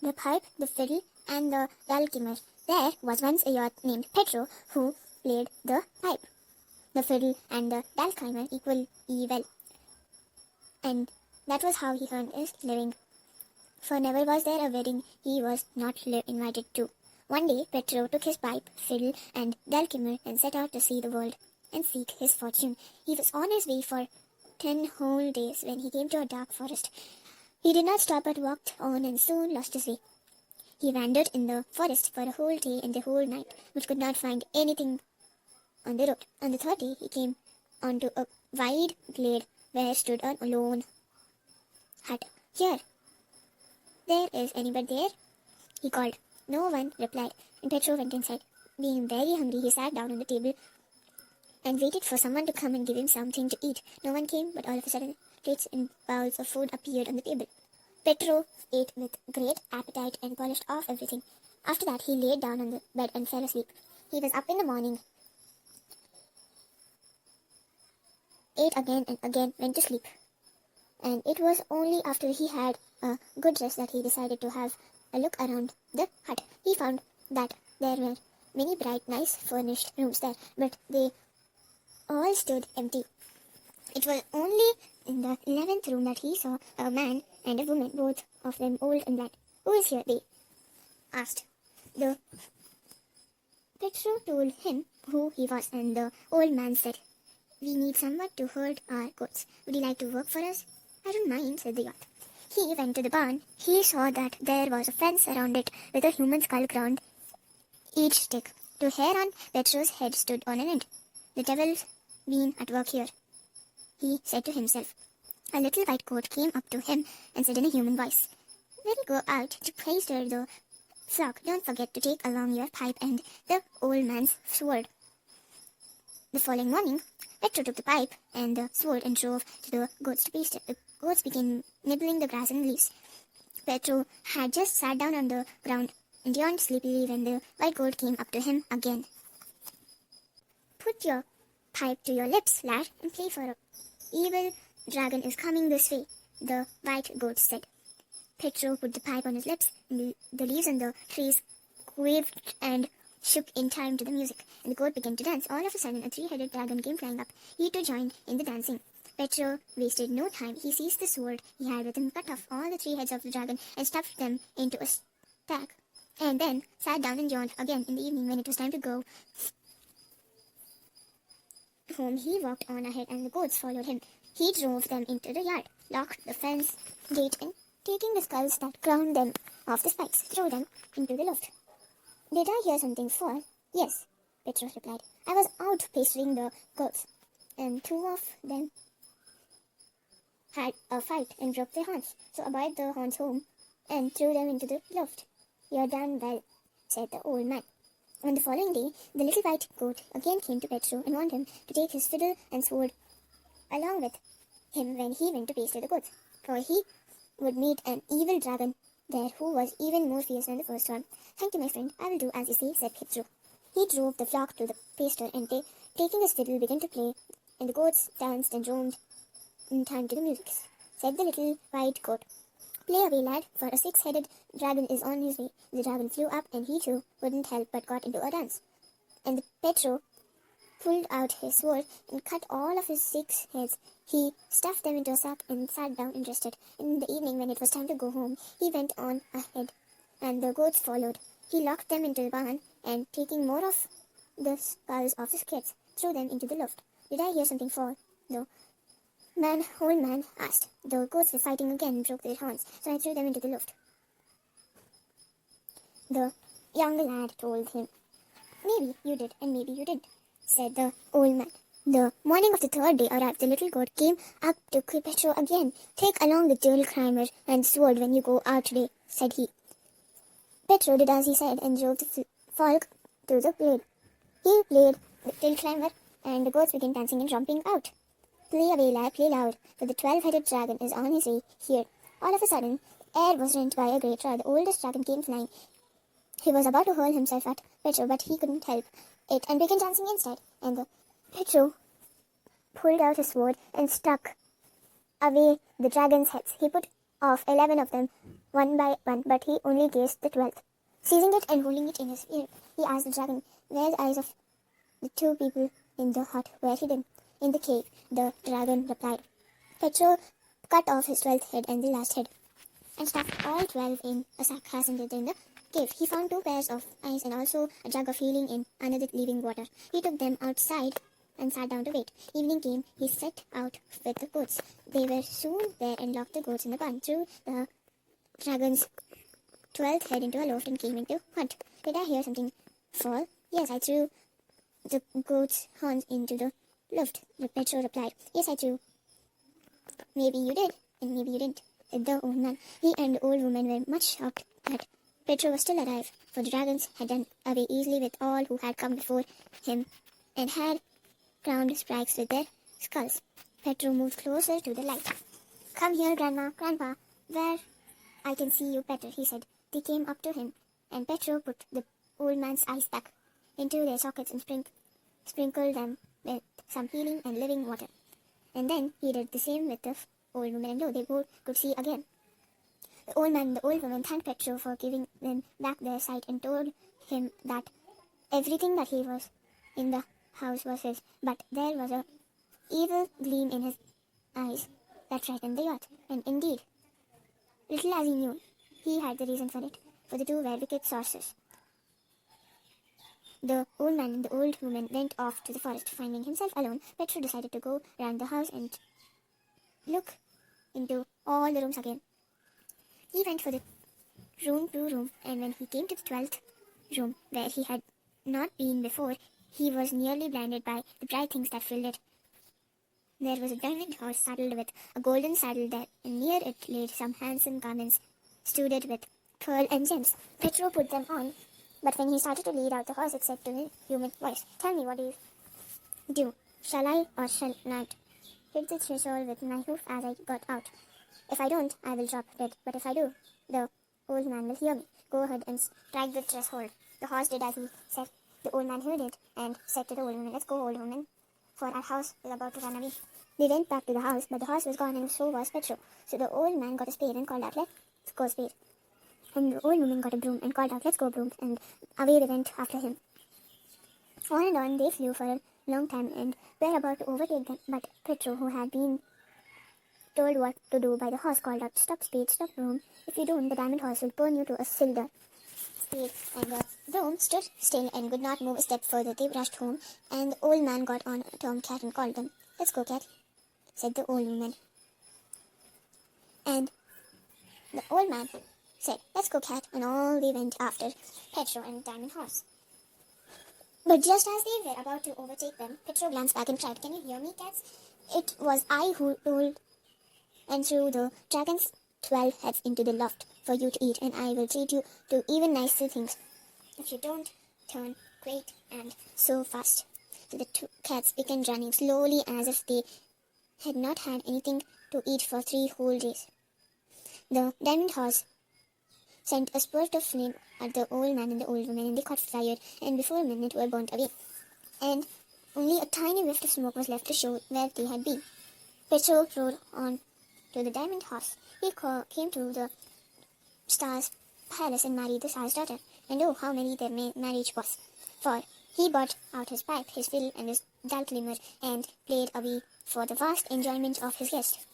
the pipe, the fiddle, and the dulcimer. There was once a youth named Petro who played the pipe, the fiddle, and the dulcimer equally well, and that was how he earned his living. For never was there a wedding he was not invited to. One day Petro took his pipe, fiddle, and dulcimer and set out to see the world and seek his fortune. He was on his way for 10 whole days when he came to a dark forest. He did not stop but walked on and soon lost his way. He wandered in the forest for a whole day and a whole night, but could not find anything on the road. On the third day he came onto a wide glade where stood a lone hut. "Here, there is anybody there?" he called. No one replied, and Petro went inside. Being very hungry, he sat down on the table and waited for someone to come and give him something to eat. No one came, but all of a sudden, plates and bowls of food appeared on the table. Petro ate with great appetite and polished off everything. After that, he laid down on the bed and fell asleep. He was up in the morning, ate again and again, went to sleep. And it was only after he had a good rest that he decided to have a look around the hut. He found that there were many bright, nice furnished rooms there, but they all stood empty. It was only in the 11th room that he saw a man and a woman, both of them old and blind. "Who is here?" they asked. The Petro told him who he was, and the old man said, "We need someone to herd our goats. Would you like to work for us?" "I don't mind," said the youth. He went to the barn. He saw that there was a fence around it with a human skull crowned each stick. The hair on Petro's head stood on an end. "The devil's been at work here," he said to himself. A little white goat came up to him and said in a human voice, "When you go out to pasture the flock, don't forget to take along your pipe and the old man's sword." The following morning, Petro took the pipe and the sword and drove to the goats to pasture. The goats began nibbling the grass and leaves. Petro had just sat down on the ground and yawned sleepily when the white goat came up to him again. "Put your pipe to your lips, lad, and play for a evil dragon is coming this way," the white goat said. Petro put the pipe on his lips, and the leaves on the trees waved and shook in time to the music, and the goat began to dance. All of a sudden, a three-headed dragon came flying up. He too joined in the dancing. Petro wasted no time. He seized the sword he had with him, cut off all the 3 heads of the dragon, and stuffed them into a stack, and then sat down and yawned again. In the evening, when it was time to go home, he walked on ahead, and the goats followed him. He drove them into the yard, locked the fence gate, and taking the skulls that crowned them off the spikes, threw them into the loft. "Did I hear something fall?" "Yes," Petro replied. "I was out pasturing the goats, and 2 of them had a fight and broke their horns. So I brought the horns home and threw them into the loft." "You're done well," said the old man. On the following day, the little white goat again came to Petro and warned him to take his fiddle and sword along with him when he went to pasture the goats, for he would meet an evil dragon there who was even more fierce than the first one. "Thank you, my friend. I will do as you say," said Petro. He drove the flock to the pasture, and taking his fiddle, began to play, and the goats danced and droned in time to the music. Said the little white goat, "Play away, lad, for a 6-headed dragon is on his way." The dragon flew up, and he too wouldn't help but got into a dance. And Petro pulled out his sword and cut all of his 6 heads. He stuffed them into a sack and sat down and rested. In the evening, when it was time to go home, he went on ahead, and the goats followed. He locked them into the barn, and taking more of the skulls of the kids, threw them into the loft. "Did I hear something fall?" the old man asked. "The goats were fighting again and broke their horns, so I threw them into the loft," the young lad told him. "Maybe you did, and maybe you didn't," said the old man. The morning of the 3rd day arrived. The little goat came up to Petro again. "Take along the dulcimer and sword when you go out today," said he. Petro did as he said and drove the flock to the glade. He played the dulcimer, and the goats began dancing and romping out. "Play away, lad, play loud, for the 12-headed dragon is on his way here." All of a sudden, the air was rent by a great roar. The oldest dragon came flying. He was about to hurl himself at Petro, but he couldn't help it and began dancing instead. And Petro pulled out his sword and struck away the dragon's heads. He put off 11 of them one by one, but he only guessed the 12th. Seizing it and holding it in his ear, he asked the dragon where the eyes of the two people in the hut were hidden. In the cave, the dragon replied. Petro cut off his 12th head and the last head, and stuffed all 12 in a sack fastened in the cave. He found 2 pairs of eyes and also a jug of healing in another living water. He took them outside and sat down to wait. Evening came, he set out with the goats. They were soon there and locked the goats in the barn. Threw the dragon's 12th head into a loft and came into hunt. Did I hear something fall? Yes, I threw the goat's horns into the loft. Petro replied. Yes, I threw. Maybe you did, and maybe you didn't, said the old man. He and the old woman were much shocked that Petro was still alive, for the dragons had done away easily with all who had come before him and had crowned spikes with their skulls. Petro moved closer to the light. Come here, Grandma, Grandpa, where I can see you better, he said. They came up to him, and Petro put the old man's eyes back into their sockets and sprinkled them with some healing and living water. And then he did the same with the old woman, and they both could see again. The old man and the old woman thanked Petro for giving them back their sight and told him that everything that he was in the house was his, but there was a evil gleam in his eyes that frightened the earth. And indeed, little as he knew, he had the reason for it, for the two were wicked sorcerers. The old man and the old woman went off to the forest. Finding himself alone, Petro decided to go round the house and look into all the rooms again. He went for the room, and when he came to the 12th room, where he had not been before, he was nearly blinded by the bright things that filled it. There was a diamond horse saddled with a golden saddle there, and near it laid some handsome garments studded with pearl and gems. Petro put them on, but when he started to lead out the horse, it said to him, human voice, Tell me, what do you do? Shall I or shall not hit the threshold with my hoof as I got out? If I don't, I will drop dead, but if I do, the old man will hear me. Go ahead and strike the threshold. The horse did as he said. The old man heard it and said to the old woman, Let's go, old woman, for our house is about to run away. They went back to the house, but the horse was gone and so was Petro. So the old man got a spade and called out, Let's go, spade. And the old woman got a broom and called out, Let's go, broom, and away they went after him. On and on they flew for a long time and were about to overtake them, but Petro, who had been told what to do by the horse, called out, Stop, spade, stop, broom. If you don't, the diamond horse will burn you to a cinder. Spade and the broom stood still and would not move a step further. They rushed home, and the old man got on a tomcat and called them. Let's go, cat, said the old woman. And the old man said, Let's go, cat, and all they went after Petro and the diamond horse. But just as they were about to overtake them, Petro glanced back and cried, Can you hear me, cats? It was I who told and threw the dragon's 12 heads into the loft for you to eat, and I will treat you to even nicer things if you don't turn great and so fast. So the two cats began running slowly as if they had not had anything to eat for 3 whole days. The diamond horse sent a spurt of flame at the old man and the old woman, and they caught fire, and before a minute were burnt away, and only a tiny whiff of smoke was left to show where they had been. Petro rode on to the diamond horse. He came to the star's palace and married the Tsar's daughter. And oh, how merry their marriage was! For he brought out his pipe, his fiddle, and his dull glimmer, and played away for the vast enjoyment of his guest.